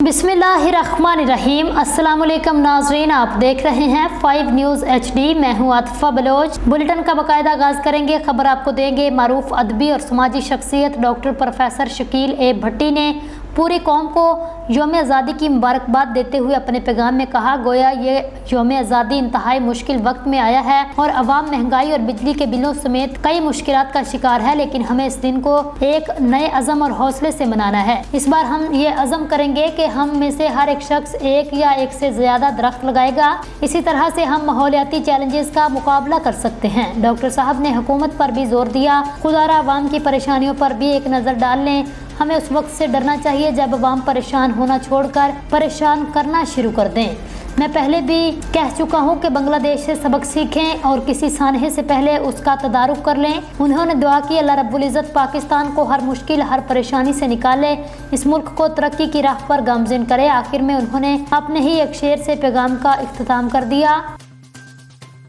बिस्मिल्लाहिर्रहमानिर्रहीम। अस्सलाम वालेकुम नाज़रीन, आप देख रहे हैं 5 न्यूज़ HD। मैं हूं आतिफा बलोच। बुलेटिन का बाकायदा आगाज़ करेंगे। खबर आपको देंगे मारूफ अदबी और समाजी शख्सियत डॉक्टर प्रोफेसर शकील ए भट्टी ने पूरी कौम को यौम आज़ादी की मुबारकबाद देते हुए अपने पैगाम में कहा, गोया ये यौम आज़ादी इंतहाई मुश्किल वक्त में आया है और अवाम महंगाई और बिजली के बिलों समेत कई मुश्किलात का शिकार है, लेकिन हमें इस दिन को एक नए अज़म और हौसले से मनाना है। इस बार हम ये अज़म करेंगे कि हम में से हर एक शख्स एक या एक से ज़्यादा दरख्त लगाएगा। इसी तरह से हम माहौलियाती चैलेंजेस का मुकाबला कर सकते हैं। डॉक्टर साहब ने हुकूमत पर भी जोर दिया, खुदारा अवाम की परेशानियों पर भी एक नज़र डाल लें। हमें उस वक्त से डरना चाहिए जब अवाम परेशान होना छोड़कर परेशान करना शुरू कर दें। मैं पहले भी कह चुका हूँ कि बांग्लादेश से सबक सीखें और किसी सानहे से पहले उसका तदारुक कर लें। उन्होंने दुआ की, अल्लाह रब्बुल इज़्ज़त पाकिस्तान को हर मुश्किल हर परेशानी से निकाले, इस मुल्क को तरक्की की राह पर गामज़िन करे। आखिर में उन्होंने अपने ही एक शेर से पैगाम का इख्तिताम कर दिया।